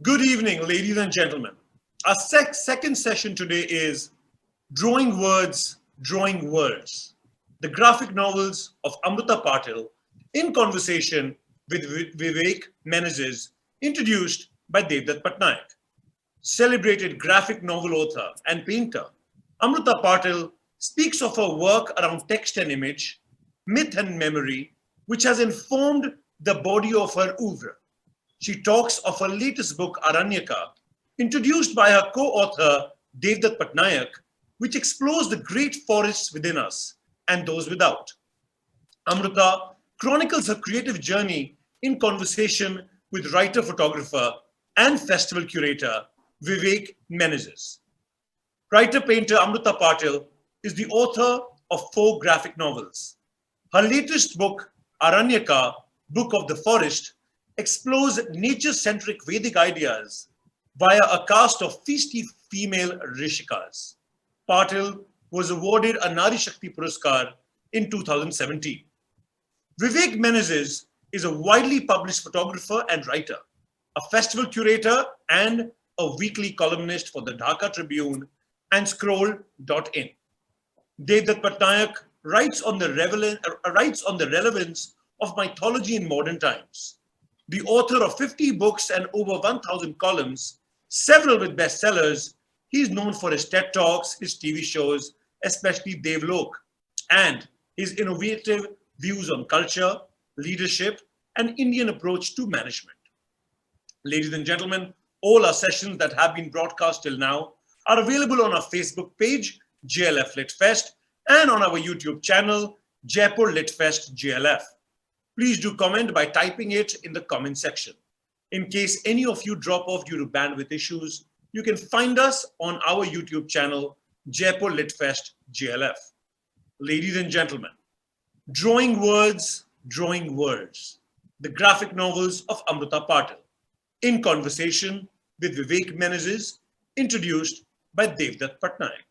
Good evening, ladies and gentlemen. Our second session today is Drawing Words, Drawing Words, the graphic novels of Amruta Patil in conversation with Vivek Menezes, introduced by Devdutt Patnaik. Celebrated graphic novel author and painter, Amruta Patil speaks of her work around text and image, myth and memory, which has informed the body of her oeuvre. She talks of her latest book, Aranyaka, introduced by her co-author, Devdutt Patnaik, which explores the great forests within us and those without. Amruta chronicles her creative journey in conversation with writer-photographer and festival curator Vivek Menezes. Writer-painter Amruta Patil is the author of 4 graphic novels. Her latest book, Aranyaka, Book of the Forest, explores nature-centric Vedic ideas via a cast of feisty female rishikas. Patil was awarded a Nari Shakti Puraskar in 2017. Vivek Menezes is a widely published photographer and writer, a festival curator, and a weekly columnist for the Dhaka Tribune and Scroll.in. Devdutt Patnaik writes on the relevance of mythology in modern times. The author of 50 books and over 1,000 columns, several with bestsellers, he is known for his TED Talks, his TV shows, especially Devlok, and his innovative views on culture, leadership, and Indian approach to management. Ladies and gentlemen, all our sessions that have been broadcast till now are available on our Facebook page, JLF Lit Fest, and on our YouTube channel, Jaipur Lit Fest JLF. Please do comment by typing it in the comment section. In case any of you drop off due to bandwidth issues, you can find us on our YouTube channel, Jaipur Lit Fest JLF. Ladies and gentlemen, Drawing Words, Drawing Words, the graphic novels of Amruta Patil, in conversation with Vivek Menezes, introduced by Devdutt Patnaik.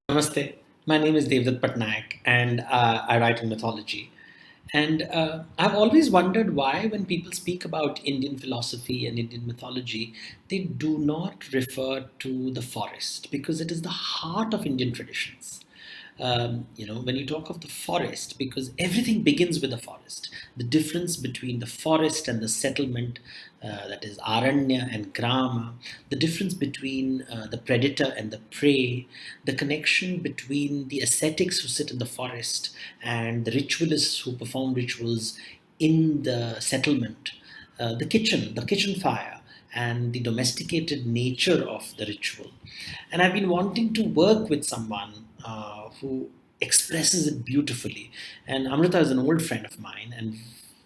Namaste. My name is Devdutt Patnaik, and I write in mythology. And I've always wondered why, when people speak about Indian philosophy and Indian mythology, they do not refer to the forest because it is the heart of Indian traditions. When you talk of the forest, because everything begins with the forest, the difference between the forest and the settlement, that is Aranya and Grama, the difference between the predator and the prey, the connection between the ascetics who sit in the forest and the ritualists who perform rituals in the settlement, the kitchen fire, and the domesticated nature of the ritual. And I've been wanting to work with someone who expresses it beautifully. And Amruta is an old friend of mine, and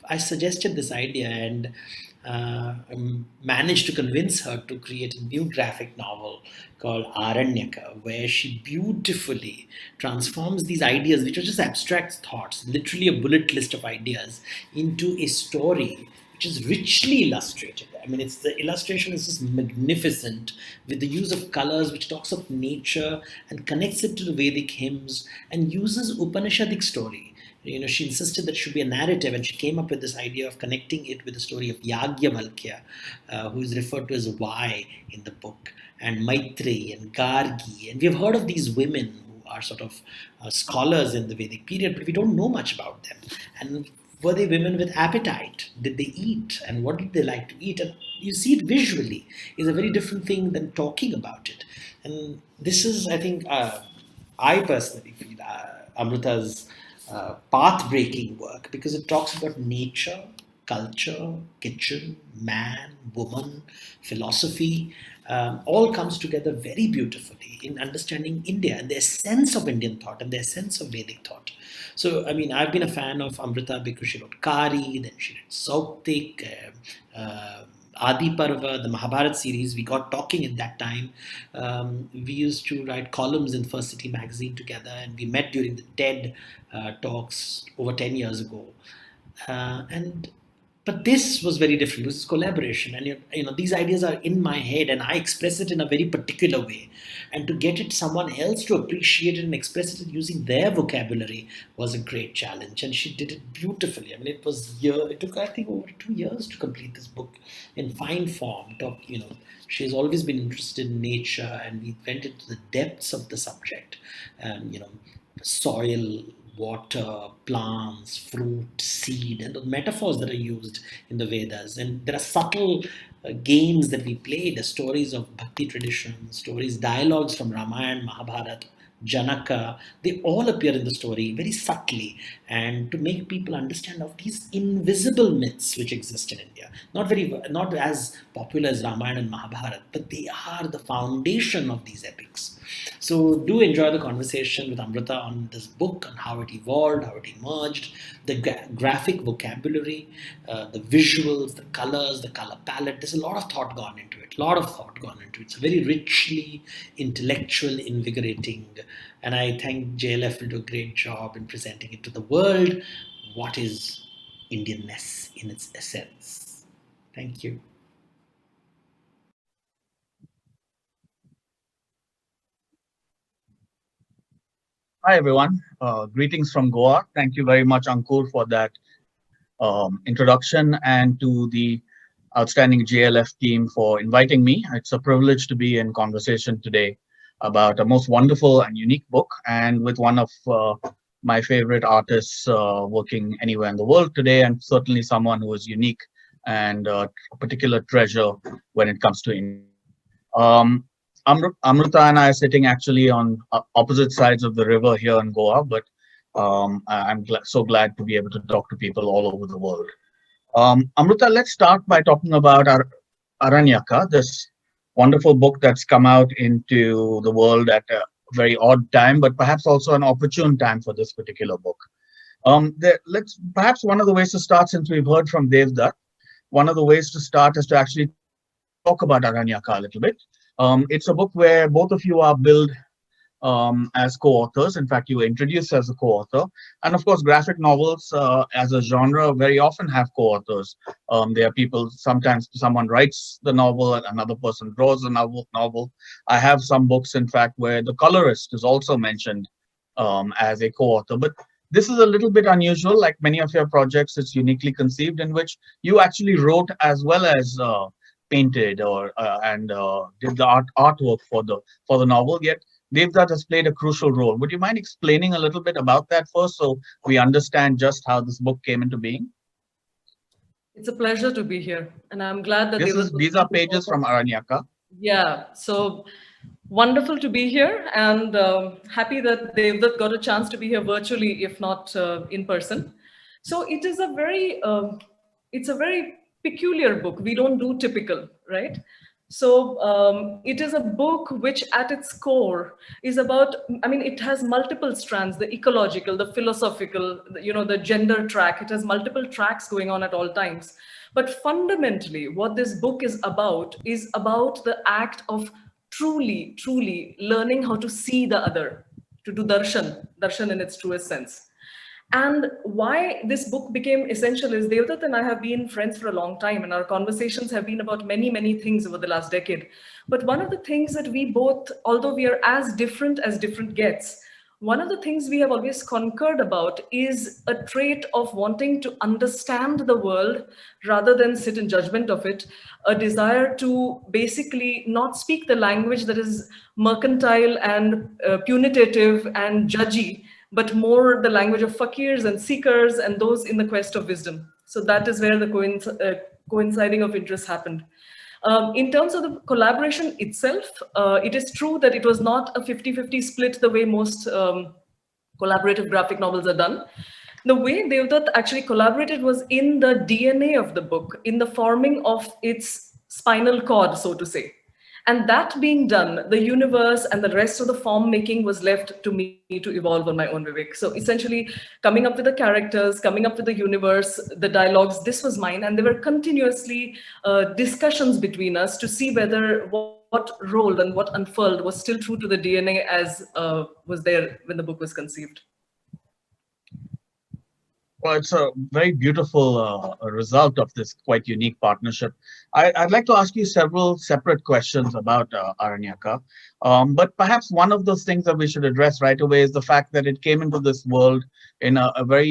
I suggested this idea and managed to convince her to create a new graphic novel called Aranyaka, where she beautifully transforms these ideas, which are just abstract thoughts, literally a bullet list of ideas, into a story which is richly illustrated. I mean, it's the illustration is just magnificent with the use of colors, which talks of nature and connects it to the Vedic hymns and uses Upanishadic story. She insisted that it should be a narrative, and she came up with this idea of connecting it with the story of Yagyavalkya, who is referred to as Y in the book, and Maitri and Gargi. And we've heard of these women who are sort of scholars in the Vedic period, but we don't know much about them. And were they women with appetite? Did they eat? And what did they like to eat? And you see it visually is a very different thing than talking about it. And this is, I think, I personally feel Amruta's path-breaking work because it talks about nature, culture, kitchen, man, woman, philosophy, all comes together very beautifully in understanding India and the essence of Indian thought and the essence of Vedic thought. So, I mean, I've been a fan of Amruta because she wrote Kari, then she wrote Sauptik, Adi Parva, the Mahabharata series. We got talking at that time. We used to write columns in First City magazine together, and we met during the TED talks over 10 years ago. And But this was very different. This is collaboration, and these ideas are in my head, and I express it in a very particular way. And to get it someone else to appreciate it and express it using their vocabulary was a great challenge, and she did it beautifully. I mean, it took, I think, over 2 years to complete this book in fine form. She has always been interested in nature, and we went into the depths of the subject. Soil, water, plants, fruit, seed, and the metaphors that are used in the Vedas. And there are subtle games that we play, the stories of Bhakti tradition, stories, dialogues from Ramayana, Mahabharata, Janaka, they all appear in the story very subtly, and to make people understand of these invisible myths which exist in India. Not as popular as Ramayana and Mahabharata, but they are the foundation of these epics. So do enjoy the conversation with Amruta on this book, on how it evolved, how it emerged, the graphic vocabulary, the visuals, the colors, the color palette. There's a lot of thought gone into it. A lot of thought gone into it. It's a very richly intellectual, invigorating, and I think JLF will do a great job in presenting it to the world. What is Indianness in its essence? Thank you. Hi, everyone. Greetings from Goa. Thank you very much, Ankur, for that introduction, and to the outstanding JLF team for inviting me. It's a privilege to be in conversation today about a most wonderful and unique book, and with one of my favorite artists working anywhere in the world today, and certainly someone who is unique and a particular treasure when it comes to India. Um, Amruta and I are sitting actually on opposite sides of the river here in Goa, but I'm so glad to be able to talk to people all over the world. Amruta, let's start by talking about our Aranyaka, this wonderful book that's come out into the world at a very odd time, but perhaps also an opportune time for this particular book. Let's perhaps one of the ways to start, since we've heard from Devdutt, one of the ways to start is to actually talk about Aranyaka a little bit. It's a book where both of you are billed as co-authors. In fact, you were introduced as a co-author. And of course, graphic novels as a genre very often have co-authors. There are people, sometimes someone writes the novel and another person draws the novel. I have some books, in fact, where the colorist is also mentioned as a co-author. But this is a little bit unusual. Like many of your projects, it's uniquely conceived, in which you actually wrote as well as painted or and did the artwork for the novel. Yet Devdutt has played a crucial role. Would you mind explaining a little bit about that first, so we understand just how this book came into being? It's a pleasure to be here, and I'm glad that These are pages from Aranyaka. Yeah, so wonderful to be here, and happy that Devdutt got a chance to be here virtually, if not in person. So it's a very peculiar book. We don't do typical, right? So it is a book which at its core is about, I mean, it has multiple strands, the ecological, the philosophical, the gender track. It has multiple tracks going on at all times. But fundamentally, what this book is about the act of truly learning how to see the other, to do darshan in its truest sense. And why this book became essential is Devdutt and I have been friends for a long time, and our conversations have been about many things over the last decade. But one of the things that we both, although we are as different gets, one of the things we have always concurred about is a trait of wanting to understand the world rather than sit in judgment of it, a desire to basically not speak the language that is mercantile and punitive and judgy, but more the language of fakirs and seekers and those in the quest of wisdom. So that is where the coinciding of interests happened. In terms of the collaboration itself, it is true that it was not a 50-50 split the way most collaborative graphic novels are done. The way Devdutt actually collaborated was in the DNA of the book, in the forming of its spinal cord, so to say. And that being done, the universe and the rest of the form making was left to me to evolve on my own, Vivek. So essentially, coming up with the characters, coming up with the universe, the dialogues, this was mine. And there were continuously discussions between us to see whether what rolled and what unfurled was still true to the DNA as was there when the book was conceived. Well, it's a very beautiful result of this quite unique partnership. I'd like to ask you several separate questions about Aranyaka. But perhaps one of those things that we should address right away is the fact that it came into this world in a very,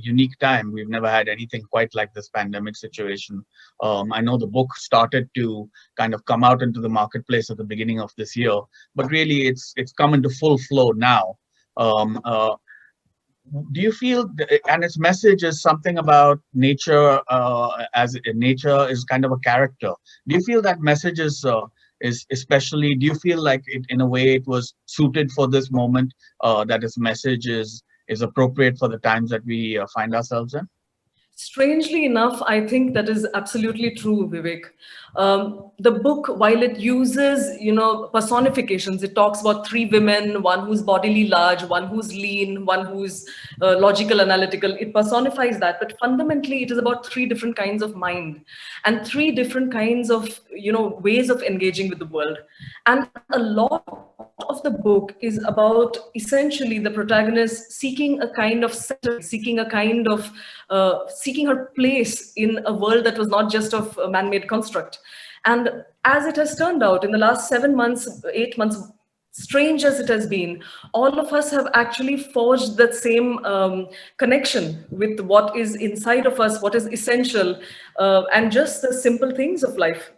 unique time. We've never had anything quite like this pandemic situation. I know the book started to kind of come out into the marketplace at the beginning of this year, but really it's come into full flow now. Um, uh, do you feel and its message is something about nature, as nature is kind of a character. Do you feel that message is especially, do you feel like it in a way it was suited for this moment, that its message is appropriate for the times that we find ourselves in? Strangely enough, I think that is absolutely true, Vivek. The book, while it uses, personifications, it talks about three women, one who's bodily large, one who's lean, one who's logical, analytical. It personifies that, but fundamentally, it is about three different kinds of mind and three different kinds of, ways of engaging with the world. And a lot of the book is about essentially the protagonist seeking a kind of center, seeking a kind of seeking her place in a world that was not just of a man-made construct. And as it has turned out in the last 7 months, 8 months, strange as it has been, all of us have actually forged that same connection with what is inside of us, what is essential, and just the simple things of life.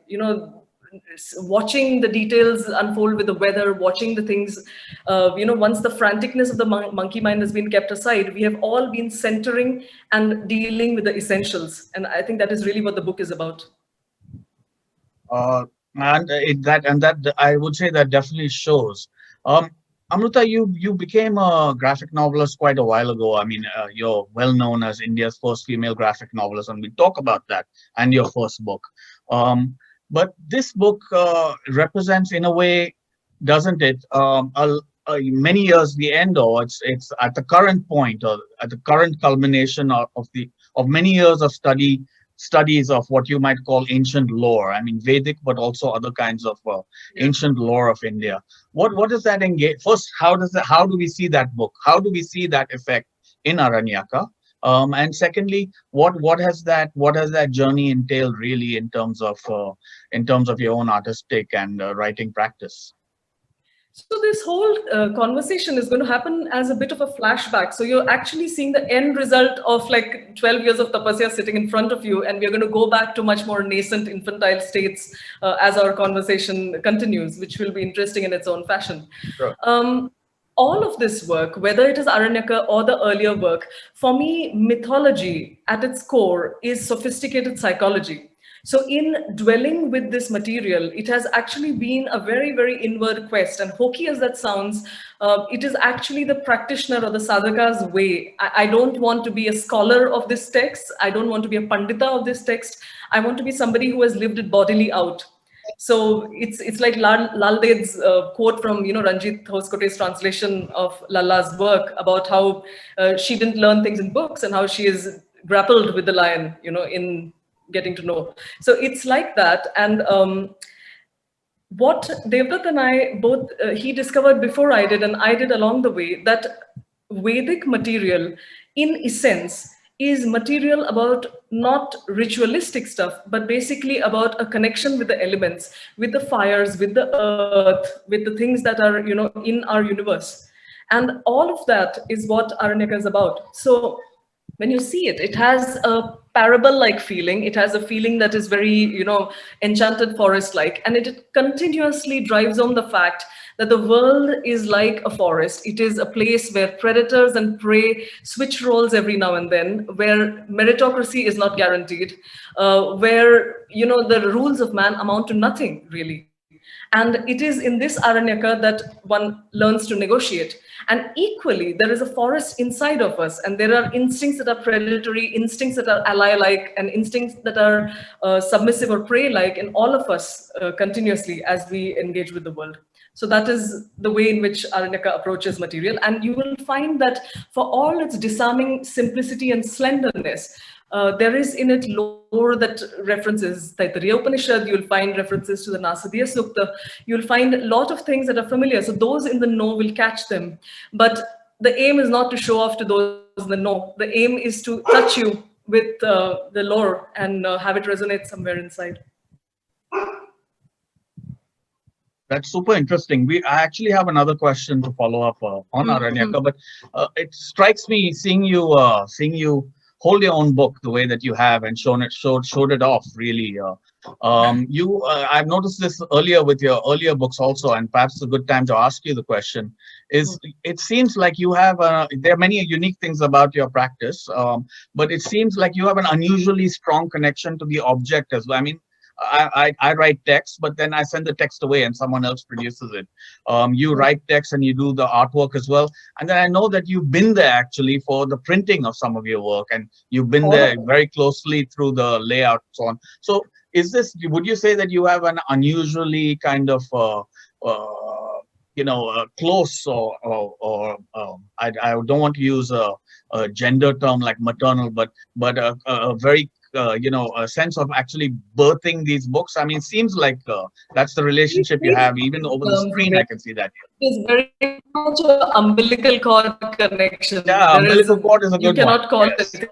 Watching the details unfold with the weather, watching the things, once the franticness of the monkey mind has been kept aside, we have all been centering and dealing with the essentials. And I think that is really what the book is about. Uh, and that I would say that definitely shows. Um, Amruta, you became a graphic novelist quite a while ago. I mean, you're well known as India's first female graphic novelist, and we talk about that and your first book. Um, but this book represents, in a way, doesn't it? Many years the end, or it's at the current point, or at the current culmination of many years of studies of what you might call ancient lore. I mean, Vedic, but also other kinds of ancient lore of India. What does that engage? First, how do we see that book? How do we see that effect in Aranyaka? And secondly, what has that journey entailed really in terms of your own artistic and writing practice? So this whole conversation is going to happen as a bit of a flashback. So you're actually seeing the end result of like 12 years of tapasya sitting in front of you, and we're going to go back to much more nascent infantile states as our conversation continues, which will be interesting in its own fashion. Sure. All of this work, whether it is Aranyaka or the earlier work, for me, mythology at its core is sophisticated psychology. So, in dwelling with this material, it has actually been a very, very inward quest. And hokey as that sounds, it is actually the practitioner or the sadhaka's way. I don't want to be a scholar of this text. I don't want to be a pandita of this text. I want to be somebody who has lived it bodily out. So it's like Lal Ded's quote from Ranjit Hoskote's translation of Lala's work about how she didn't learn things in books and how she is grappled with the lion, in getting to know. So it's like that. And what Devdutt and I both, he discovered before I did, and I did along the way, that Vedic material, in essence, is material about not ritualistic stuff, but basically about a connection with the elements, with the fires, with the earth, with the things that are, in our universe. And all of that is what Aranyaka is about. So when you see it, it has a parable-like feeling. It has a feeling that is very, enchanted forest-like. And it continuously drives home the fact that the world is like a forest. It is a place where predators and prey switch roles every now and then, where meritocracy is not guaranteed, where, the rules of man amount to nothing, really. And it is in this Aranyaka that one learns to negotiate. And equally, there is a forest inside of us, and there are instincts that are predatory, instincts that are ally-like, and instincts that are submissive or prey-like in all of us continuously as we engage with the world. So that is the way in which Aranyaka approaches material. And you will find that for all its disarming simplicity and slenderness, there is in it lore that references Taittiriya Upanishad. You'll find references to the Nasadiya Sukta. You'll find a lot of things that are familiar. So those in the know will catch them. But the aim is not to show off to those that know. The aim is to touch you with the lore and have it resonate somewhere inside. That's super interesting. I actually have another question to follow up on Mhm. Aranyaka, but it strikes me seeing you hold your own book the way that you have and showed it off really. I've noticed this earlier with your earlier books also, and perhaps it's a good time to ask you the question. It seems like you have there are many unique things about your practice, but it seems like you have an unusually strong connection to the object as well. I mean, I write text, but then I send the text away and someone else produces it. You write text and you do the artwork as well. And then I know that you've been there actually for the printing of some of your work, and you've been All of there it. very closely through the layout and so on. So would you say that you have an unusually kind of, close I don't want to use a gender term like maternal, but a very a sense of actually birthing these books. I mean, seems like that's the relationship you have. Even over the screen, I can see that. It is very much an umbilical cord connection. Yeah, There is, umbilical cord is a you good one. cannot call it Yes. anything.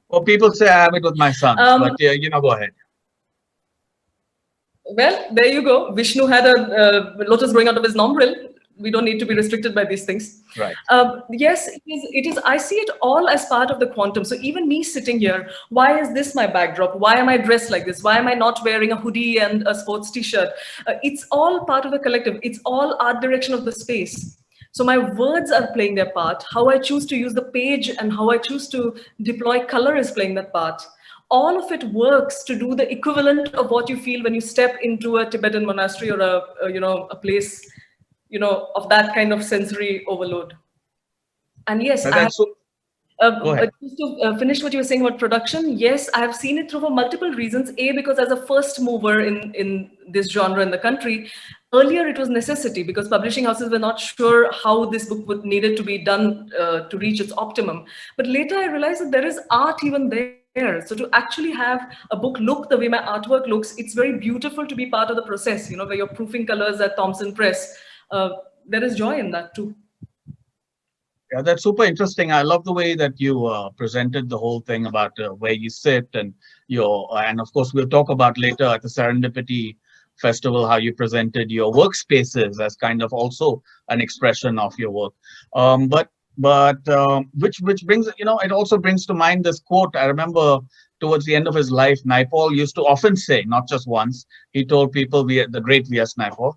Well, people say I have it with my sons, but Um, go ahead. well, there you go. Vishnu had a lotus growing out of his nombril. We don't need to be restricted by these things. Right. Yes, it is. It is. I see it all as part of the quantum. So even me sitting here, why is this my backdrop? Why am I dressed like this? Why am I not wearing a hoodie and a sports t-shirt? It's all part of the collective. It's all art direction of the space. So my words are playing their part. How I choose to use the page and how I choose to deploy color is playing that part. All of it works to do the equivalent of what you feel when you step into a Tibetan monastery or a place, of that kind of sensory overload. And yes, And I have that's so. Go ahead. just to finish what you were saying about production, yes, I have seen it through for multiple reasons. A, because as a first mover in this genre in the country, earlier it was necessity because publishing houses were not sure how this book would needed to be done to reach its optimum. But later I realized that there is art even there. So to actually have a book look the way my artwork looks, it's very beautiful to be part of the process, where you're proofing colors at Thompson Press. There is joy in that too. Yeah, that's super interesting. I love the way that you presented the whole thing about where you sit and of course we'll talk about later at the Serendipity Festival how you presented your workspaces as kind of also an expression of your work. Which brings it also brings to mind this quote. I remember towards the end of his life, Naipaul used to often say, not just once, he told people, the great V.S. Naipaul,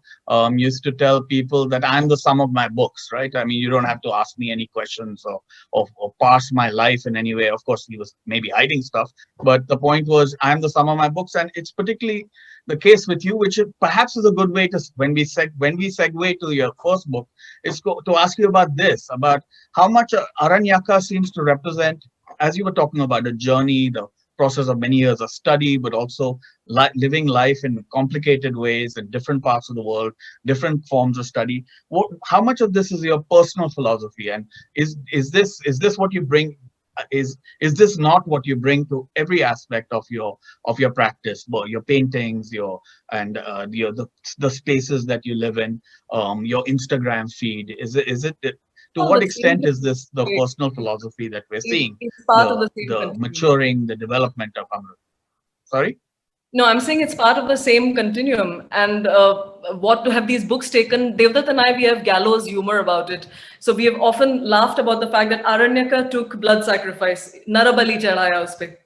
used to tell people that I'm the sum of my books, right? I mean, you don't have to ask me any questions or pass my life in any way. Of course, he was maybe hiding stuff, but the point was, I'm the sum of my books. And it's particularly the case with you, which perhaps is a good way to, when we segue to your first book, is to ask you about this, about how much Aranyaka seems to represent, as you were talking about, the journey, the process of many years of study, but also living life in complicated ways in different parts of the world, different forms of study. How much of this is your personal philosophy, and is this what you bring? Is this not what you bring to every aspect of your practice, your paintings, the spaces that you live in, your Instagram feed? Is it to On what the same extent is this the it, personal philosophy that we're seeing, it's part of the same the continuum. maturing, the development of Amruta? Sorry? No, I'm saying it's part of the same continuum. And what to have these books taken, Devdutt and I, we have gallows humor about it. So we have often laughed about the fact that Aranyaka took blood sacrifice. Narabali chadaya uspe.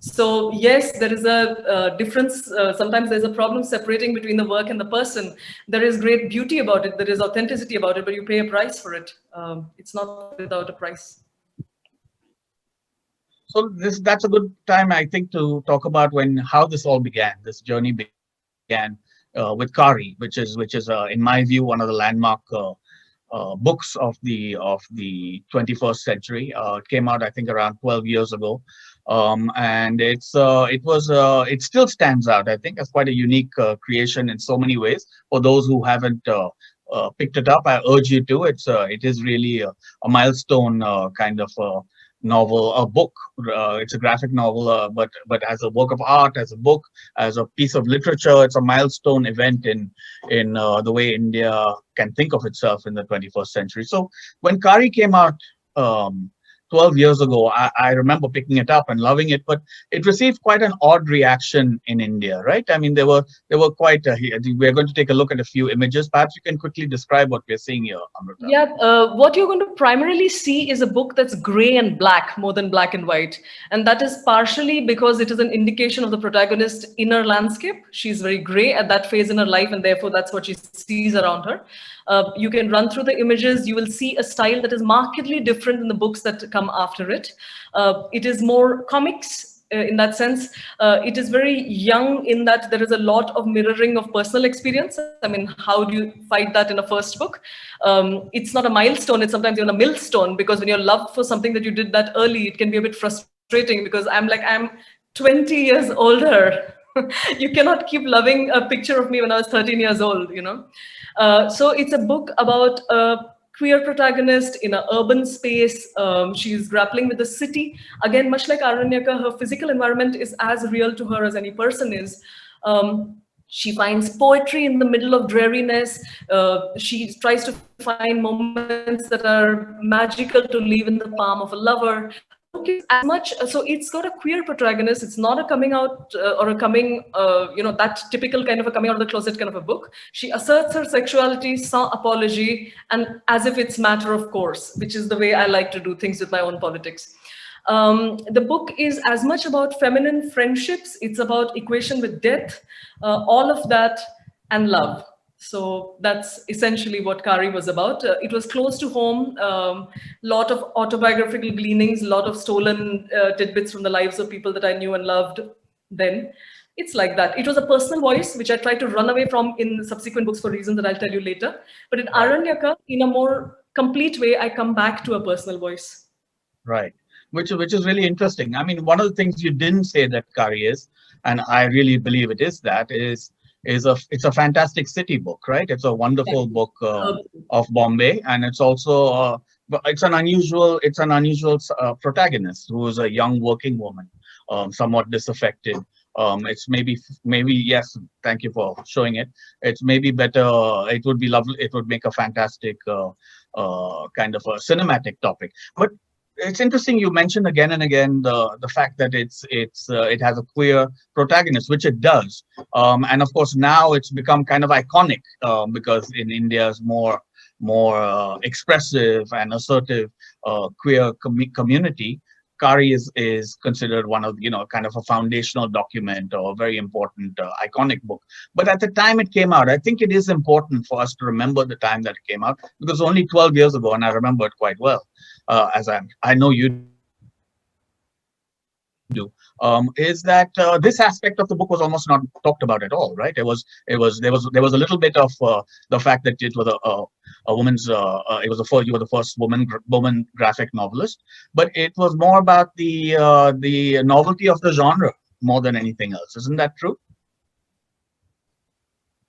So yes, there is a difference. Sometimes there's a problem separating between the work and the person. There is great beauty about it. There is authenticity about it, but you pay a price for it. It's not without a price. So that's a good time, I think, to talk about how this all began. This journey began with Kari, which is in my view one of the landmark books of the 21st century. It came out, I think, around 12 years ago, and it still stands out, I think, as quite a unique creation in so many ways. For those who haven't picked it up, I urge you to. It is really a milestone kind of novel, a book. It's a graphic novel, but as a work of art, as a book, as a piece of literature. It's a milestone event in the way India can think of itself in the 21st century. So when Kari came out, um, 12 years ago, I remember picking it up and loving it, but it received quite an odd reaction in India, right? I mean, there were quite. We're going to take a look at a few images. Perhaps you can quickly describe what we're seeing here, Amruta. Yeah, what you're going to primarily see is a book that's gray and black more than black and white. And that is partially because it is an indication of the protagonist's inner landscape. She's very gray at that phase in her life, and therefore that's what she sees around her. You can run through the images. You will see a style that is markedly different in the books that come after it. It is more comics in that sense. It is very young in that there is a lot of mirroring of personal experience. I mean, how do you fight that in a first book? It's not a milestone, it's sometimes even a millstone, because when you're loved for something that you did that early, it can be a bit frustrating because I'm 20 years older. You cannot keep loving a picture of me when I was 13 years old, you know? So it's a book about a queer protagonist in an urban space. She's grappling with the city. Again, much like Aranyaka, her physical environment is as real to her as any person is. She finds poetry in the middle of dreariness. She tries to find moments that are magical to leave in the palm of a lover. The book is as much, so it's got a queer protagonist. It's not a coming out or a coming, that typical kind of a coming out of the closet kind of a book. She asserts her sexuality sans apology and as if it's matter of course, which is the way I like to do things with my own politics. The book is as much about feminine friendships, it's about equation with death, all of that, and love. So that's essentially what Kari was about. It was close to home, lot of autobiographical gleanings, a lot of stolen tidbits from the lives of people that I knew and loved then. It's like that. It was a personal voice, which I tried to run away from in subsequent books for reasons that I'll tell you later. But in Aranyaka, in a more complete way, I come back to a personal voice. Right. Which is really interesting. I mean, one of the things you didn't say that Kari is, and I really believe it is that, it's a fantastic city book, right? It's a wonderful book of Bombay, and it's also it's an unusual protagonist who is a young working woman, somewhat disaffected. It's maybe yes. Thank you for showing it. It's maybe better. It would be lovely. It would make a fantastic kind of a cinematic topic, but it's interesting you mentioned again and again the fact that it has a queer protagonist, which it does, and of course now it's become kind of iconic because in India's more expressive and assertive queer community, Kari is considered one of kind of a foundational document or a very important iconic book. But at the time it came out, I think it is important for us to remember the time that it came out, because only 12 years ago, and I remember it quite well, as I know you do, is that this aspect of the book was almost not talked about at all, right? There was a little bit of the fact that it was a woman's it was you were the first woman graphic novelist, but it was more about the novelty of the genre more than anything else. Isn't that true?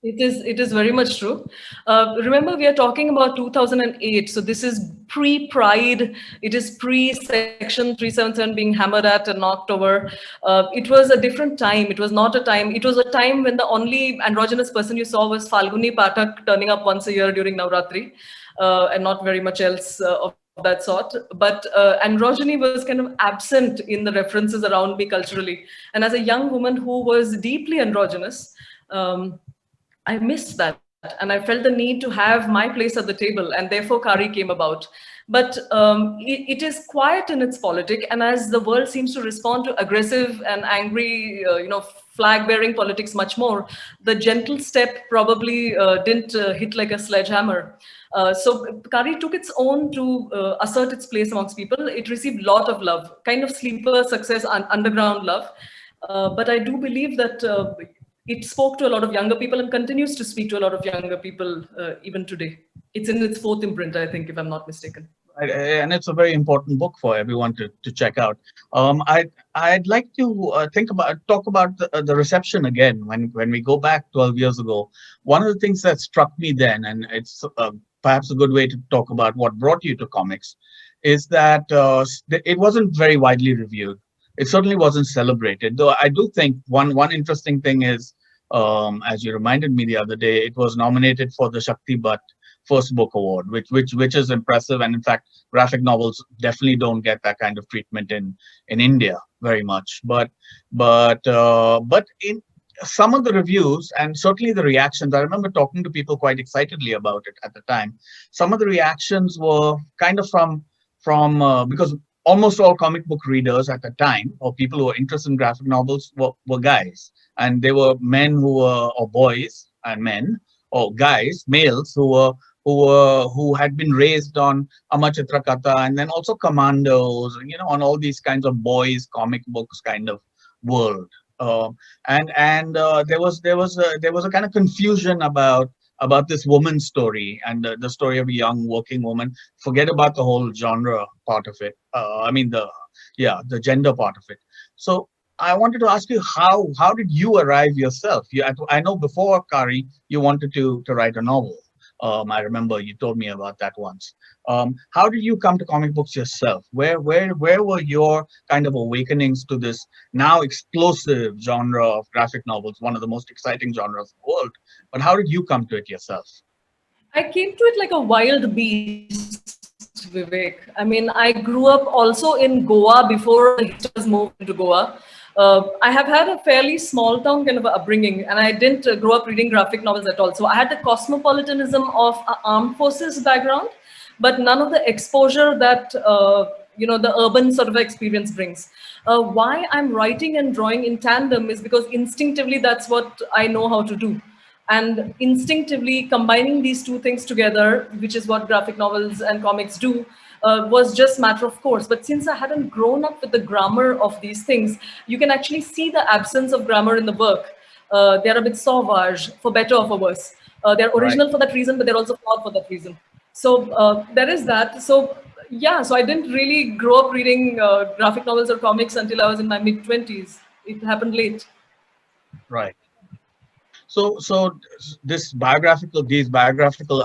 It is very much true. Remember, we are talking about 2008. So this is pre-Pride. It is pre-Section 377 being hammered at in October. It was a different time. It was not a time. It was a time when the only androgynous person you saw was Falguni Pathak turning up once a year during Navratri, and not very much else of that sort. But androgyny was kind of absent in the references around me culturally. And as a young woman who was deeply androgynous, I missed that, and I felt the need to have my place at the table, and therefore Kari came about. But it is quiet in its politic, and as the world seems to respond to aggressive and angry, flag-bearing politics much more, the gentle step probably didn't hit like a sledgehammer. So Kari took its own to assert its place amongst people. It received a lot of love, kind of sleeper success, underground love. But I do believe that it spoke to a lot of younger people and continues to speak to a lot of younger people even today. It's in its fourth imprint, I think, if I'm not mistaken. And it's a very important book for everyone to check out. I'd like to talk about the reception again. When we go back 12 years ago, one of the things that struck me then, and it's perhaps a good way to talk about what brought you to comics, is that it wasn't very widely reviewed. It certainly wasn't celebrated. Though I do think one interesting thing is, as you reminded me the other day, it was nominated for the Shakti Bhatt First Book Award, which is impressive. And in fact, graphic novels definitely don't get that kind of treatment in India very much. But in some of the reviews and certainly the reactions, I remember talking to people quite excitedly about it at the time. Some of the reactions were kind of from because almost all comic book readers at the time, or people who were interested in graphic novels, were guys, and they were men who were, or boys and men, or guys, males who had been raised on Amachitra Katha, and then also Commandos, on all these kinds of boys comic books kind of world. And there was a kind of confusion about this woman's story, and the story of a young working woman. Forget about the whole genre part of it. I mean, the gender part of it. So I wanted to ask you, how did you arrive yourself? I know before Kari you wanted to write a novel. I remember you told me about that once. How did you come to comic books yourself? Where were your kind of awakenings to this now explosive genre of graphic novels, one of the most exciting genres in the world? But how did you come to it yourself? I came to it like a wild beast, Vivek. I mean, I grew up also in Goa before the hipsters moved into Goa. I have had a fairly small town kind of upbringing, and I didn't grow up reading graphic novels at all. So I had the cosmopolitanism of armed forces background, but none of the exposure that the urban sort of experience brings. Why I'm writing and drawing in tandem is because instinctively that's what I know how to do, and instinctively combining these two things together, which is what graphic novels and comics do, was just matter of course. But since I hadn't grown up with the grammar of these things, you can actually see the absence of grammar in the work. They're a bit sauvage, for better or for worse. They're Right. original for that reason, but they're also flawed for that reason. So there is that. So yeah, so I didn't really grow up reading graphic novels or comics until I was in my mid 20s. It happened late. Right. So these biographical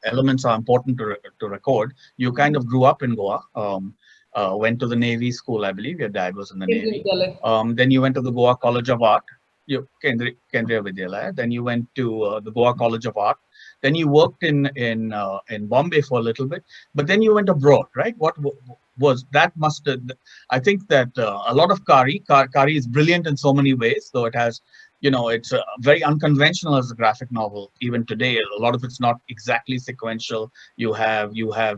elements are important to record. You kind of grew up in Goa, went to the Navy school, I believe. Your dad was in the Indian Navy. Vidyalaya. Then you went to the Goa College of Art, Kendriya Vidyalaya. Then you went to the Goa College of Art. Then you worked in Bombay for a little bit, but then you went abroad, right? Was that must have, I think that a lot of Kari is brilliant in so many ways, though it has, it's very unconventional as a graphic novel. Even today, a lot of it's not exactly sequential. You have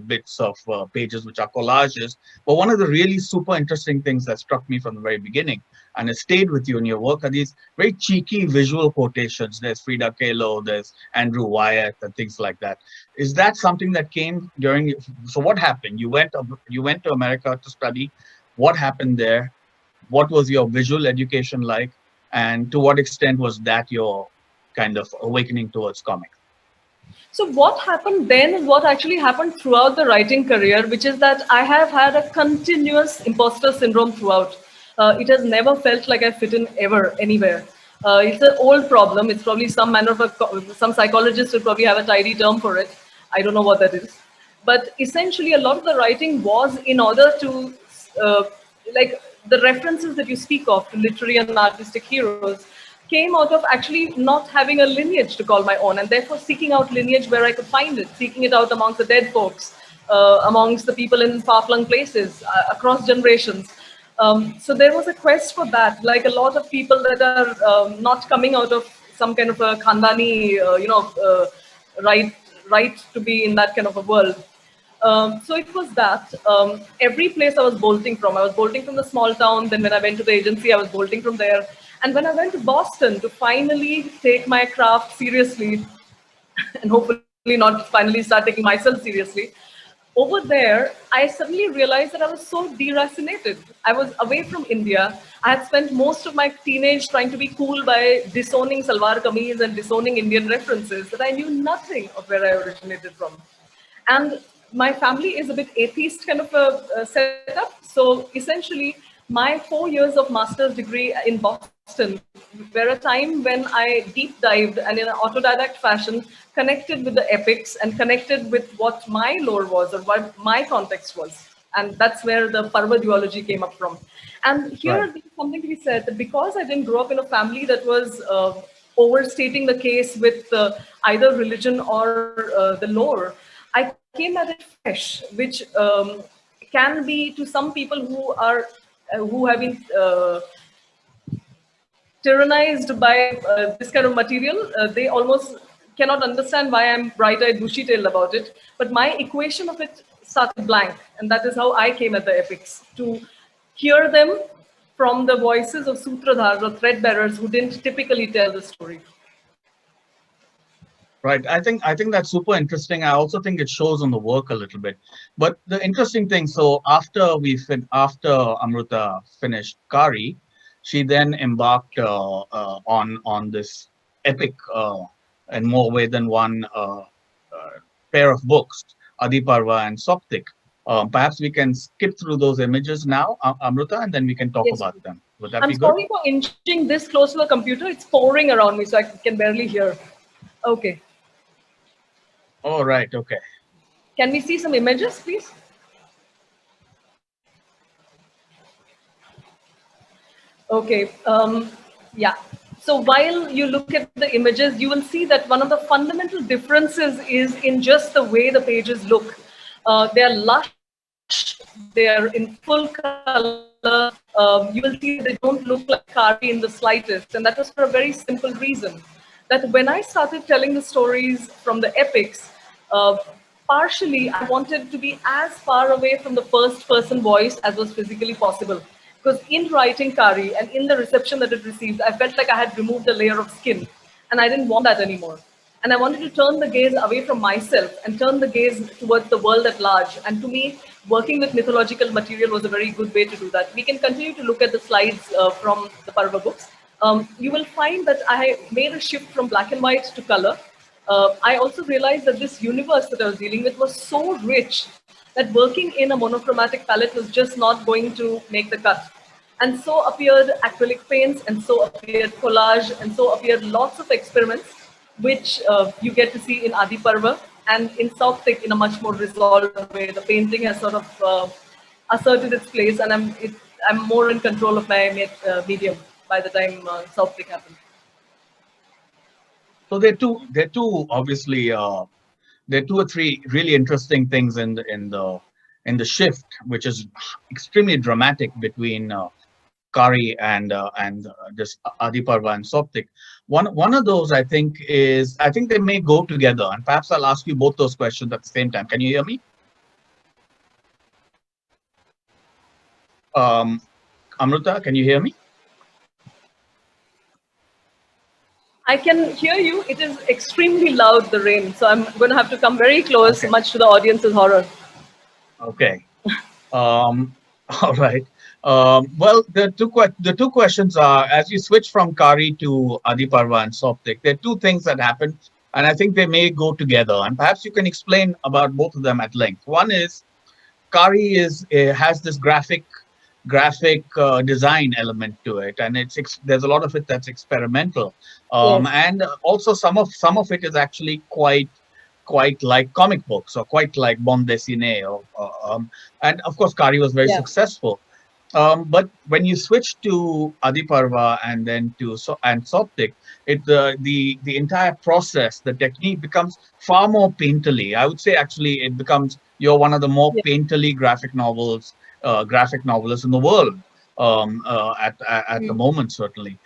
bits of pages which are collages. But one of the really super interesting things that struck me from the very beginning, and it stayed with you in your work, are these very cheeky visual quotations. There's Frida Kahlo, there's Andrew Wyatt, and things like that. Is that something that came during? So what happened? You went to America to study. What happened there? What was your visual education like? And to what extent was that your kind of awakening towards comics? So what happened then is what actually happened throughout the writing career, which is that I have had a continuous imposter syndrome throughout. It has never felt like I fit in ever anywhere. It's an old problem. It's probably some manner of some psychologists will probably have a tidy term for it. I don't know what that is, but essentially a lot of the writing was in order to uh, like the references that you speak of to literary and artistic heroes came out of actually not having a lineage to call my own, and therefore seeking out lineage where I could find it, seeking it out amongst the dead folks, amongst the people in far-flung places, across generations. So there was a quest for that, like a lot of people that are not coming out of some kind of a khandani, right, right to be in that kind of a world. So it was that. Every place I was bolting from. I was bolting from the small town. Then when I went to the agency, I was bolting from there. And when I went to Boston to finally take my craft seriously, and hopefully not finally start taking myself seriously, over there, I suddenly realized that I was so deracinated. I was away from India. I had spent most of my teenage trying to be cool by disowning Salwar Kameez and disowning Indian references, that I knew nothing of where I originated from. And my family is a bit atheist kind of a setup. So essentially, my 4 years of master's degree in Boston were a time when I deep dived and in an autodidact fashion connected with the epics and connected with what my lore was or what my context was. And that's where the Parva duology came up from. And here, Right. there's something to be said that because I didn't grow up in a family that was overstating the case with either religion or the lore, I came at it fresh, which can be to some people who have been tyrannized by this kind of material. They almost cannot understand why I'm bright-eyed, bushy-tailed about it. But my equation of it started blank, and that is how I came at the epics, to hear them from the voices of sutradhars or thread bearers who didn't typically tell the story. Right. I think that's super interesting. I also think it shows on the work a little bit. But the interesting thing, so after Amruta finished Kari, she then embarked on this epic in more way than one pair of books, Adiparva and Soptik. Perhaps we can skip through those images now, Amruta, and then we can talk Yes. about them. Would that I'm be good? sorry for inching this close to the computer. It's pouring around me, so I can barely hear. Okay. Oh, right. Okay. Can we see some images, please? Okay. Yeah. So while you look at the images, you will see that one of the fundamental differences is in just the way the pages look. They are lush, they are in full color. You will see that they don't look like Kari in the slightest. And that was for a very simple reason, that when I started telling the stories from the epics, uh, partially I wanted to be as far away from the first person voice as was physically possible. Because in writing Kari and in the reception that it received, I felt like I had removed a layer of skin, and I didn't want that anymore. And I wanted to turn the gaze away from myself and turn the gaze towards the world at large. And to me, working with mythological material was a very good way to do that. We can continue to look at the slides from the Parva books. You will find that I made a shift from black and white to color. I also realized that this universe that I was dealing with was so rich that working in a monochromatic palette was just not going to make the cut. And so appeared acrylic paints, and so appeared collage, and so appeared lots of experiments, which you get to see in Adi Parva and in Southtik in a much more resolved way. The painting has sort of asserted its place, and I'm more in control of my medium by the time Southtik happened. So there are two obviously there are two or three really interesting things in the shift, which is extremely dramatic between Kari and this Adiparva and Soptik. One of those I think they may go together, and perhaps I'll ask you both those questions at the same time. Can you hear me? Um, Amruta, can you hear me? I can hear you. It is extremely loud, the rain. So I'm going to have to come very close, Okay. much to the audience's horror. Okay. Um, all right. Well, the two questions are, as you switch from Kari to Adiparva and Soptik, there are two things that happen, and I think they may go together. And perhaps you can explain about both of them at length. One is Kari has this graphic design element to it, and there's a lot of it that's experimental, Yes. and also some of it is actually quite like comic books or quite like bande dessinée, and of course Kari was very Yeah. successful. But when you switch to Adiparva and then and Soptik, the entire process, the technique becomes far more painterly. I would say actually it becomes you're one of the more Yeah. painterly graphic novelists in the world at the Mm. moment, certainly.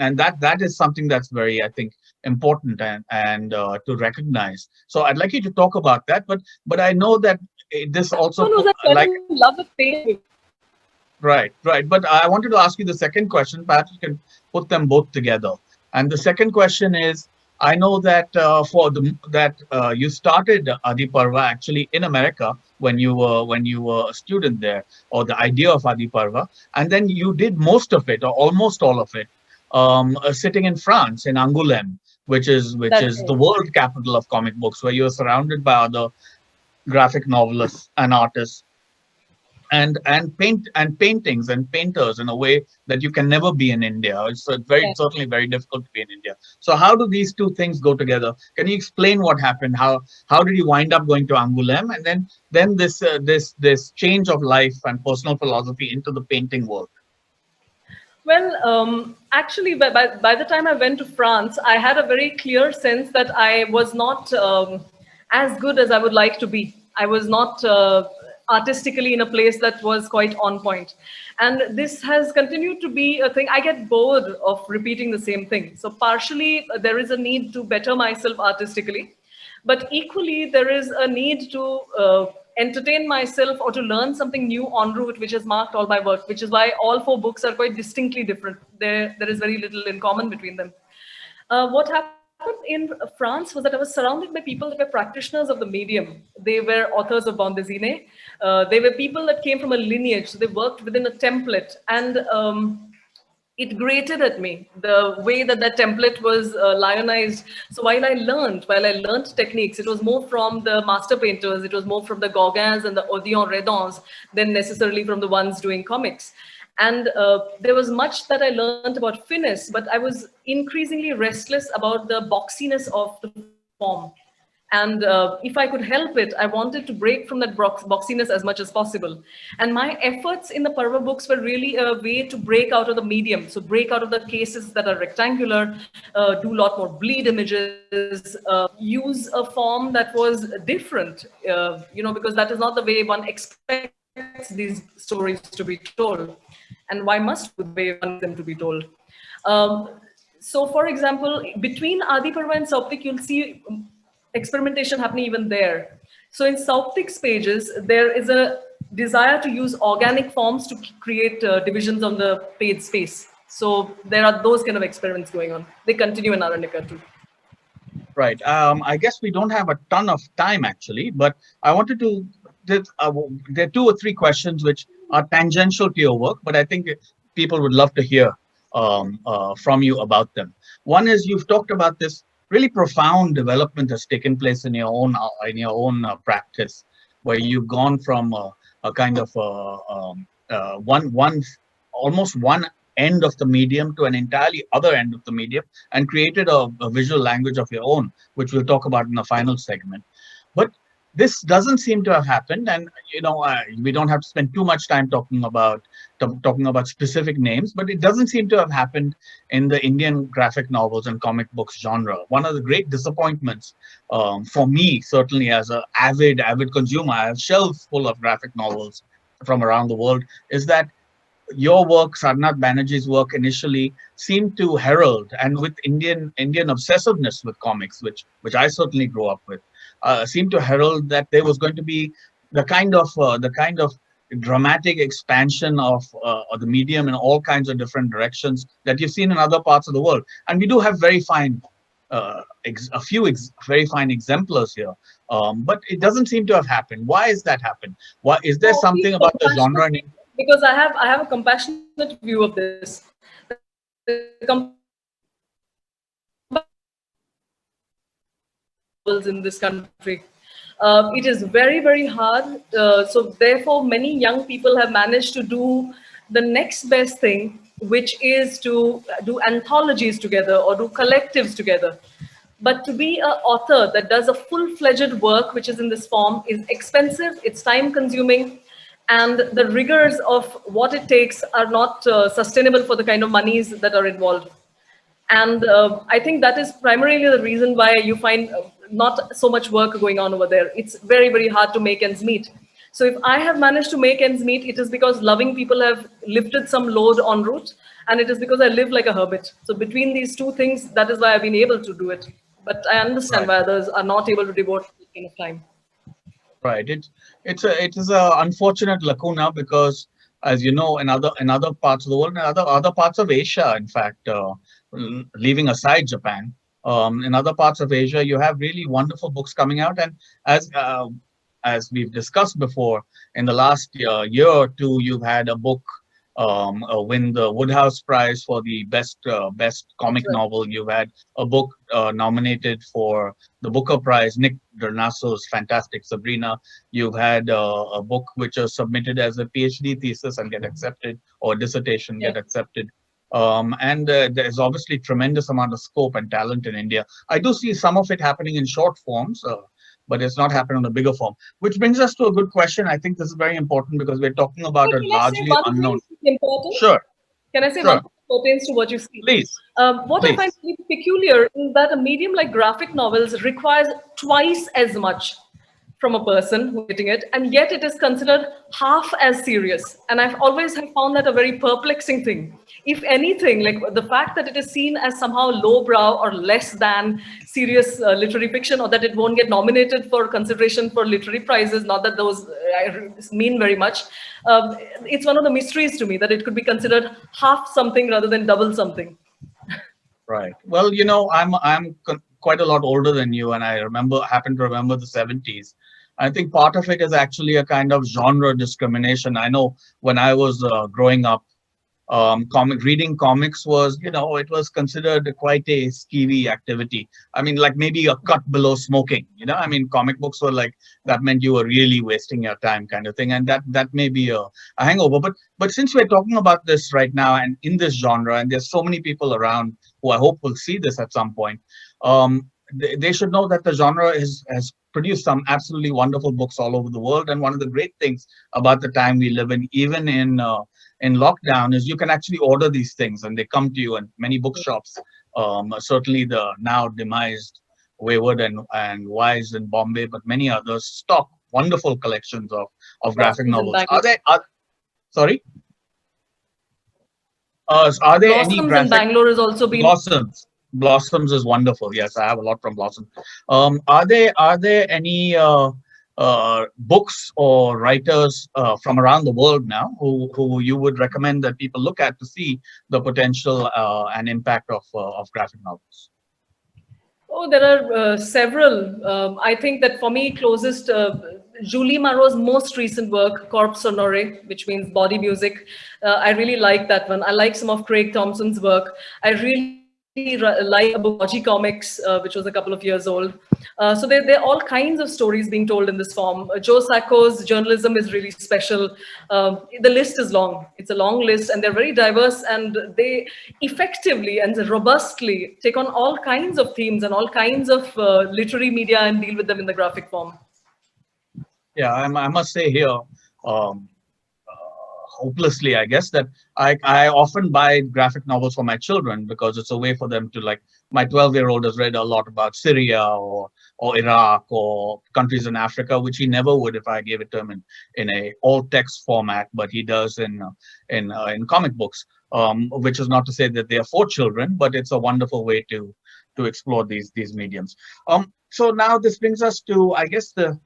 And that is something that's very, I think, important and to recognize. So I'd like you to talk about that, but I know that this also Someone who's a like. in love with painting. Right, right. But I wanted to ask you the second question. Perhaps you can put them both together. And the second question is, I know that you started Adi Parva actually in America when you were a student there, or the idea of Adi Parva, and then you did most of it or almost all of it sitting in France in Angoulême, which is That's the it. world capital of comic books, where you're surrounded by other graphic novelists and artists, and paintings and painters in a way that you can never be in India. It's certainly very difficult to be in India. So how do these two things go together? Can you explain what happened? How did you wind up going to Angoulême, and then this change of life and personal philosophy into the painting world? Well, actually, by the time I went to France, I had a very clear sense that I was not as good as I would like to be. I was not artistically in a place that was quite on point. And this has continued to be a thing. I get bored of repeating the same thing. So, partially, there is a need to better myself artistically. But equally, there is a need to entertain myself or to learn something new en route, which has marked all my work, which is why all four books are quite distinctly different. There is very little in common between them. What happened in France was that I was surrounded by people that were practitioners of the medium. They were authors of bande dessinée. They were people that came from a lineage. So they worked within a template. And it grated at me the way that that template was lionized. So while I learned techniques, it was more from the master painters, it was more from the Gauguins and the Odeon Redons than necessarily from the ones doing comics. And there was much that I learned about finesse, but I was increasingly restless about the boxiness of the form. And if I could help it, I wanted to break from that boxiness as much as possible. And my efforts in the Parva books were really a way to break out of the medium. So break out of the cases that are rectangular, do a lot more bleed images, use a form that was different, because that is not the way one expects these stories to be told. And why must the way one them to be told? So for example, between Adi Parva and Sauptik, you'll see experimentation happening even there. So in Sauptik's pages, there is a desire to use organic forms to create divisions on the page space. So there are those kind of experiments going on. They continue in Aranyaka too. Right. I guess we don't have a ton of time actually, but I wanted to. There are 2 or 3 questions which are tangential to your work, but I think people would love to hear from you about them. One is you've talked about this really profound development has taken place in your own practice, where you've gone from a kind of almost one end of the medium to an entirely other end of the medium, and created a visual language of your own, which we'll talk about in the final segment. But this doesn't seem to have happened, and we don't have to spend too much time talking about specific names, but it doesn't seem to have happened in the Indian graphic novels and comic books genre. One of the great disappointments for me, certainly as an avid consumer, I have shelves full of graphic novels from around the world, is that your work, Sarnath Banerjee's work, initially seemed to herald, and with Indian obsessiveness with comics, which I certainly grew up with, seemed to herald that there was going to be the kind of dramatic expansion of the medium in all kinds of different directions that you've seen in other parts of the world. And we do have very fine very fine exemplars here, but it doesn't seem to have happened. Why is that happened? Why is there something about the genre? Because I have a compassionate view of this. In this country, it is very, very hard. So therefore, many young people have managed to do the next best thing, which is to do anthologies together or do collectives together. But to be an author that does a full-fledged work, which is in this form, is expensive, it's time-consuming, and the rigors of what it takes are not sustainable for the kind of monies that are involved. And I think that is primarily the reason why you find not so much work going on over there. It's very, very hard to make ends meet. So if I have managed to make ends meet, it is because loving people have lifted some load en route, and it is because I live like a hermit. So between these two things, that is why I've been able to do it. But I understand why others are not able to devote enough time. Right. It is a unfortunate lacuna because, as you know, in other parts of the world, in other parts of Asia, in fact, leaving aside Japan, in other parts of Asia, you have really wonderful books coming out. And as we've discussed before, in the last year or two, you've had a book win the Woodhouse Prize for the best That's comic right. novel. You've had a book nominated for the Booker Prize, Nick Dernasso's fantastic Sabrina. You've had a book which was submitted as a PhD thesis and get accepted, or dissertation Yeah. get accepted. And there's obviously tremendous amount of scope and talent in India. I do see some of it happening in short forms, but it's not happening on a bigger form. Which brings us to a good question. I think this is very important because we're talking about But a can I say largely one unknown. thing important? Sure, Can I say one sure. thing that pertains to what you see? Please, What I please. find really peculiar is that a medium like graphic novels requires twice as much from a person who's getting it, and yet it is considered half as serious. And I've always have found that a very perplexing thing. If anything, like the fact that it is seen as somehow lowbrow or less than serious literary fiction, or that it won't get nominated for consideration for literary prizes, not that those mean very much. It's one of the mysteries to me that it could be considered half something rather than double something. Right. Well, I'm quite a lot older than you, and I happen to remember the 70s. I think part of it is actually a kind of genre discrimination. I know when I was growing up, reading comics was, it was considered quite a skeevy activity. I mean, like maybe a cut below smoking. I mean, comic books were like that meant you were really wasting your time, kind of thing, and that may be a hangover. But since we're talking about this right now and in this genre, and there's so many people around who I hope will see this at some point, they should know that the genre has produced some absolutely wonderful books all over the world. And one of the great things about the time we live in, even in lockdown, is you can actually order these things and they come to you in many bookshops. Certainly the now demised Wayward and Wise in Bombay, but many others stock wonderful collections of graphic Blossoms in novels. Bangalore. Sorry, are there any Blossoms in graphic Bangalore has also been. Blossoms? Blossoms is wonderful. Yes, I have a lot from Blossom. Are there any books or writers from around the world now who you would recommend that people look at to see the potential and impact of graphic novels? Oh, there are several. I think that for me, closest, Julie Marot's most recent work, Corpse Sonore, which means body music. I really like that one. I like some of Craig Thompson's work. I really like a book, Moji Comics, which was a couple of years old. So there are all kinds of stories being told in this form. Joe Sacco's journalism is really special. The list is long. It's a long list, and they're very diverse, and they effectively and robustly take on all kinds of themes and all kinds of literary media and deal with them in the graphic form. Yeah, I must say here, um, hopelessly, I guess, that I often buy graphic novels for my children because it's a way for them to, like, my 12-year-old has read a lot about Syria or Iraq or countries in Africa, which he never would if I gave it to him in a all text format, but he does in comic books. Which is not to say that they are for children, but it's a wonderful way to explore these mediums. So now this brings us to, I guess, the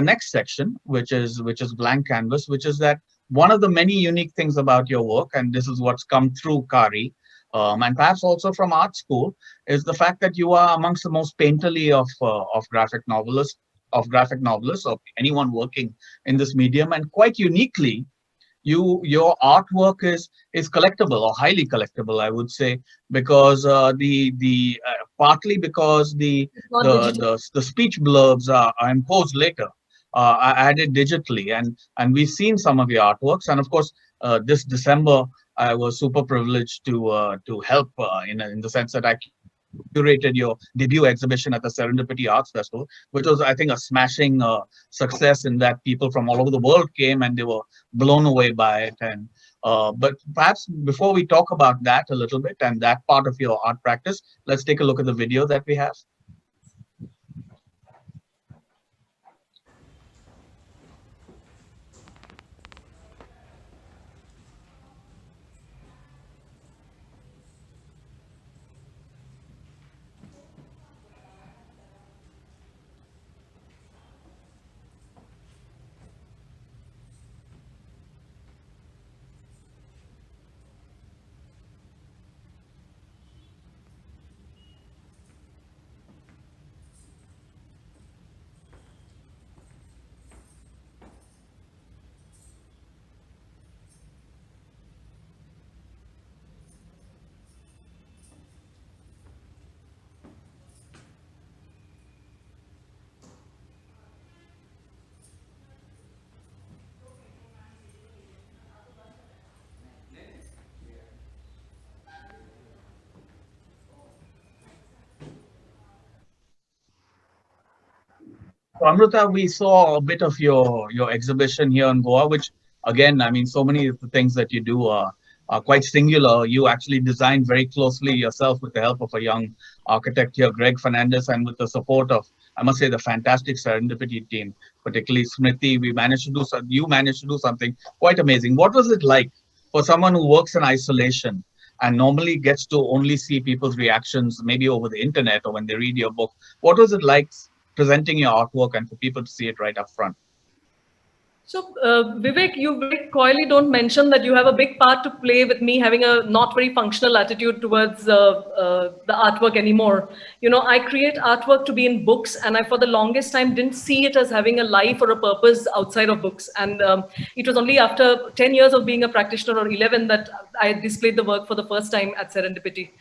next section, which is blank canvas, which is that one of the many unique things about your work, and this is what's come through Kari, and perhaps also from art school, is the fact that you are amongst the most painterly of graphic novelists, of anyone working in this medium, and quite uniquely, your artwork is collectible or highly collectible, I would say, because the partly because It's not digital. the speech blurbs are imposed later, are added digitally, and we've seen some of your artworks, and of course this December I was super privileged to help in the sense that I curated your debut exhibition at the Serendipity Arts Festival, which was, I think, a smashing success in that people from all over the world came and they were blown away by it. And but perhaps before we talk about that a little bit and that part of your art practice, let's take a look at the video that we have. So, Amruta, we saw a bit of your exhibition here in Goa, which again, I mean, so many of the things that you do are quite singular. You actually designed very closely yourself with the help of a young architect here, Greg Fernandez, and with the support of, I must say, the fantastic Serendipity team, particularly Smriti. We managed to do you managed to do something quite amazing. What was it like for someone who works in isolation and normally gets to only see people's reactions maybe over the internet or when they read your book? What was it like presenting your artwork and for people to see it right up front? So, Vivek, you very coyly don't mention that you have a big part to play with me having a not very functional attitude towards the artwork anymore. You know, I create artwork to be in books, and I, for the longest time, didn't see it as having a life or a purpose outside of books. And it was only after 10 years of being a practitioner, or 11, that I displayed the work for the first time at Serendipity.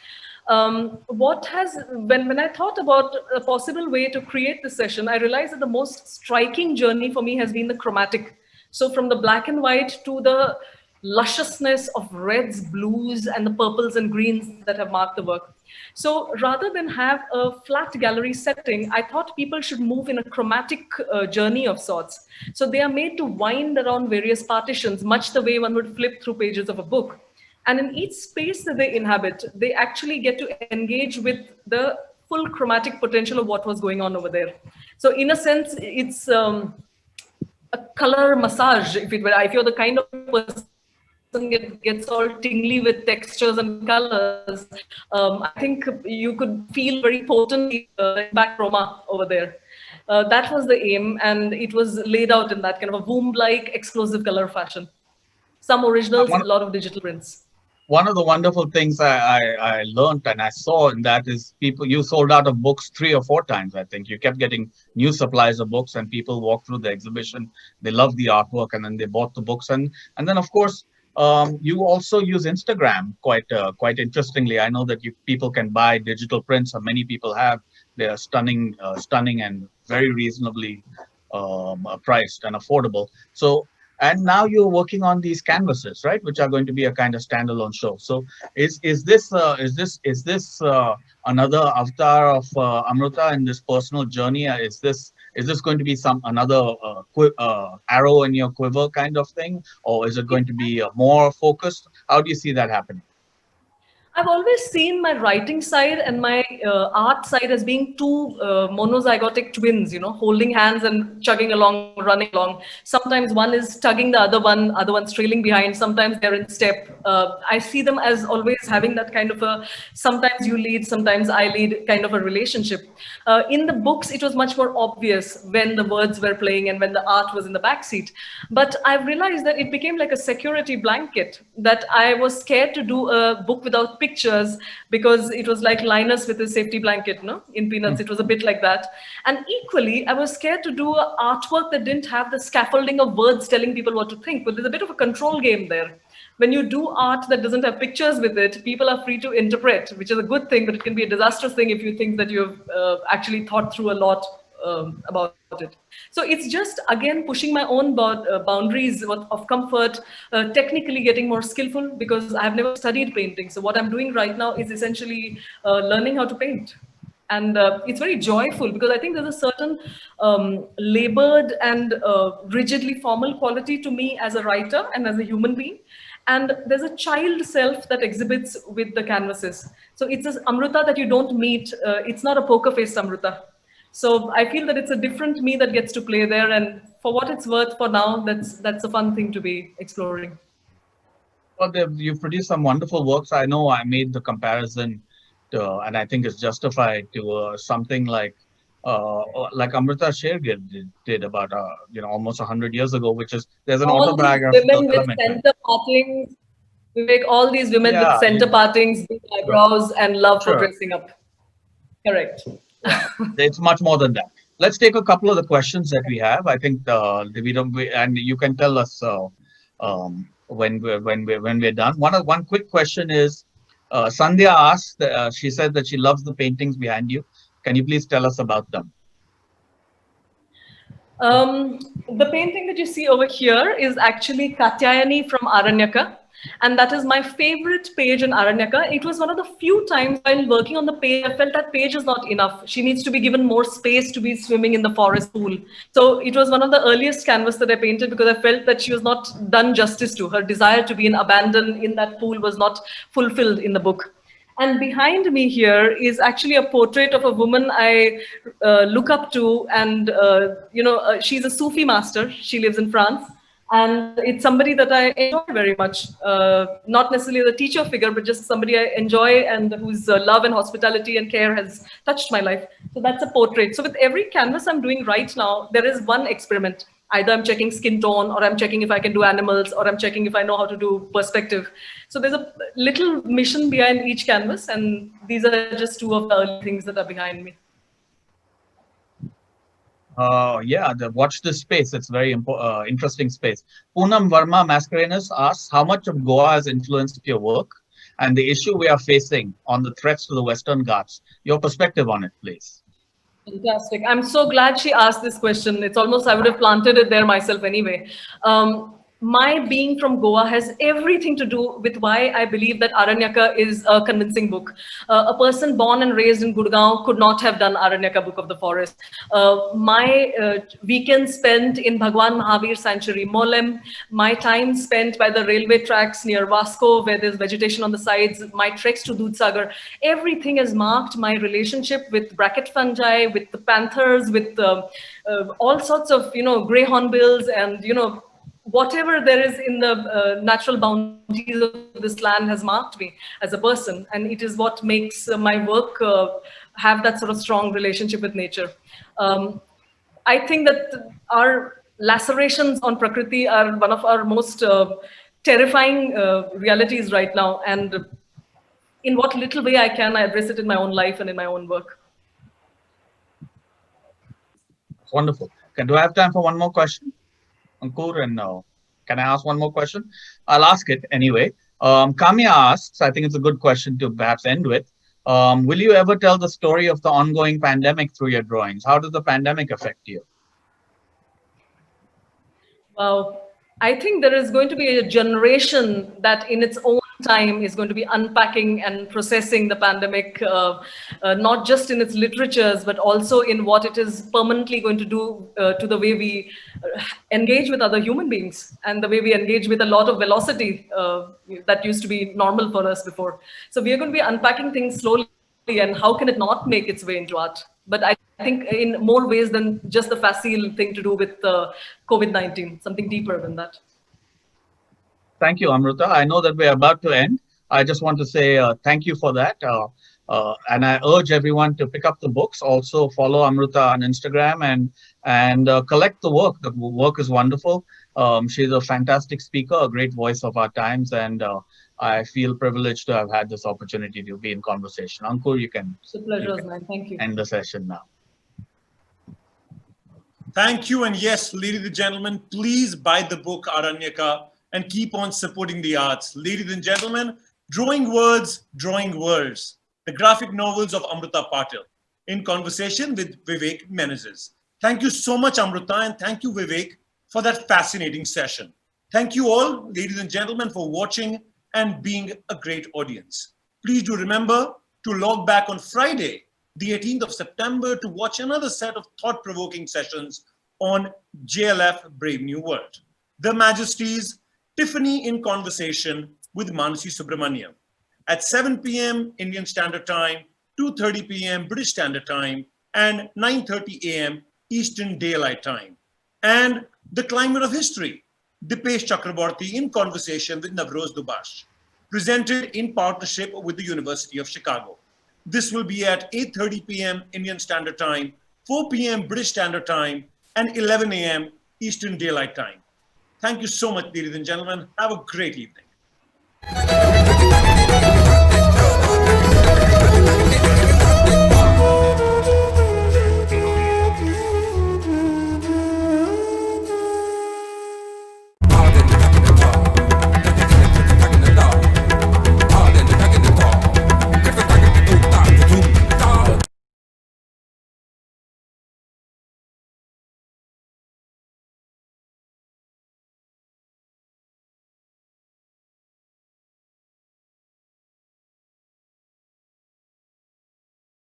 What has when I thought about a possible way to create this session, I realized that the most striking journey for me has been the chromatic. So from the black and white to the lusciousness of reds, blues, and the purples and greens that have marked the work. So rather than have a flat gallery setting, I thought people should move in a chromatic journey of sorts. So they are made to wind around various partitions, much the way one would flip through pages of a book. And in each space that they inhabit, they actually get to engage with the full chromatic potential of what was going on over there. So in a sense, it's a color massage, if it were. If you're the kind of person that gets all tingly with textures and colors, I think you could feel very potently impact chroma over there. That was the aim, and it was laid out in that kind of a womb-like explosive color fashion. Some originals, One, a lot of digital prints. one of the wonderful things I learned and I saw in that is people, you sold out of books 3 or 4 times, I think. You kept getting new supplies of books and people walked through the exhibition. They loved the artwork and then they bought the books. And then, of course, you also use Instagram quite interestingly. I know that people can buy digital prints, and many people have. They are stunning and very reasonably priced and affordable. So, and now you're working on these canvases, right, which are going to be a kind of standalone show. So is this another avatar of Amruta in this personal journey? Is this going to be some another arrow in your quiver kind of thing, or is it going to be more focused? How do you see that happening? I've always seen my writing side and my art side as being two monozygotic twins, you know, holding hands and chugging along, running along. Sometimes one is tugging the other one's trailing behind. Sometimes they're in step. I see them as always having that kind of a sometimes you lead, sometimes I lead kind of a relationship. In the books, it was much more obvious when the words were playing and when the art was in the backseat. But I've realized that it became like a security blanket, that I was scared to do a book without pictures because it was like Linus with his safety blanket, no? In Peanuts, it was a bit like that. And equally, I was scared to do artwork that didn't have the scaffolding of words telling people what to think. But there's a bit of a control game there. When you do art that doesn't have pictures with it, people are free to interpret, which is a good thing, but it can be a disastrous thing if you think that you've actually thought through a lot about it. So it's just, again, pushing my own boundaries of comfort, technically getting more skillful because I've never studied painting. So what I'm doing right now is essentially learning how to paint. And it's very joyful because I think there's a certain labored and rigidly formal quality to me as a writer and as a human being. And there's a child self that exhibits with the canvases. So it's this Amruta that you don't meet. It's not a poker faced Amruta. So I feel that it's a different me that gets to play there. And for what it's worth for now, that's a fun thing to be exploring. Well, you've produced some wonderful works. I know I made the comparison to, and I think it's justified to something like Amrita Shergill did about almost 100 years ago, which is there's an All these autobiographical women with element to it. center partings, Vivek, all these women with Yeah, center partings, big sure, eyebrows, and love for sure. dressing up. Correct. Yeah, it's much more than that. Let's take a couple of the questions that we have. I think and you can tell us when we're done. One quick question is, Sandhya asked. She said that she loves the paintings behind you. Can you please tell us about them? The painting that you see over here is actually Katyayani from Aranyaka. And that is my favorite page in Aranyaka. It was one of the few times while working on the page, I felt that page is not enough. She needs to be given more space to be swimming in the forest pool. So it was one of the earliest canvas that I painted because I felt that she was not done justice to. Her desire to be in abandon in that pool was not fulfilled in the book. And behind me here is actually a portrait of a woman I look up to. And, she's a Sufi master. She lives in France. And it's somebody that I enjoy very much. Not necessarily the teacher figure, but just somebody I enjoy and whose love and hospitality and care has touched my life. So that's a portrait. So with every canvas I'm doing right now, there is one experiment. Either I'm checking skin tone, or I'm checking if I can do animals, or I'm checking if I know how to do perspective. So there's a little mission behind each canvas, and these are just two of the early things that are behind me. Watch this space. It's very interesting space. Poonam Verma Mascarenhas asks, how much of Goa has influenced your work and the issue we are facing on the threats to the Western Ghats? Your perspective on it, please. Fantastic. I'm so glad she asked this question. It's almost I would have planted it there myself anyway. My being from Goa has everything to do with why I believe that Aranyaka is a convincing book. A person born and raised in Gurgaon could not have done Aranyaka Book of the Forest. My weekend spent in Bhagwan Mahavir Sanctuary, Molem, my time spent by the railway tracks near Vasco, where there's vegetation on the sides, my treks to Dudhsagar, everything has marked my relationship with bracket fungi, with the panthers, with all sorts of, grey hornbills and, whatever there is in the natural bounties of this land has marked me as a person. And it is what makes my work have that sort of strong relationship with nature. I think that our lacerations on Prakriti are one of our most terrifying realities right now. And in what little way I can, I address it in my own life and in my own work. Wonderful. Do I have time for one more question? Ankur, and can I ask one more question? I'll ask it anyway. Kamya asks, I think it's a good question to perhaps end with. Will you ever tell the story of the ongoing pandemic through your drawings? How does the pandemic affect you? Wow. I think there is going to be a generation that in its own time is going to be unpacking and processing the pandemic, not just in its literatures, but also in what it is permanently going to do to the way we engage with other human beings and the way we engage with a lot of velocity that used to be normal for us before. So we are going to be unpacking things slowly, and how can it not make its way into art? But I think in more ways than just the facile thing to do with COVID-19, something deeper than that. Thank you, Amruta. I know that we're about to end. I just want to say thank you for that. And I urge everyone to pick up the books. Also follow Amruta on Instagram and collect the work. The work is wonderful. She's a fantastic speaker, a great voice of our times. And I feel privileged to have had this opportunity to be in conversation. Ankur, you can, It's a pleasure, man. Thank you. End the session now. Thank you. And yes, ladies and gentlemen, please buy the book Aranyaka and keep on supporting the arts. Ladies and gentlemen, Drawing Words, Drawing Worlds, the graphic novels of Amruta Patil, in conversation with Vivek Menezes. Thank you so much, Amruta, and thank you, Vivek, for that fascinating session. Thank you all, ladies and gentlemen, for watching and being a great audience. Please do remember to log back on Friday, the 18th of September, to watch another set of thought-provoking sessions on JLF Brave New World. The Majesties, Tiffany in conversation with Manasi Subramaniam at 7 p.m. Indian Standard Time, 2:30 p.m. British Standard Time, and 9:30 a.m. Eastern Daylight Time. And The Climate of History, Dipesh Chakraborty in conversation with Navroz Dubash, presented in partnership with the University of Chicago. This will be at 8:30 p.m. Indian Standard Time, 4 p.m. British Standard Time, and 11 a.m. Eastern Daylight Time. Thank you so much, ladies and gentlemen. Have a great evening.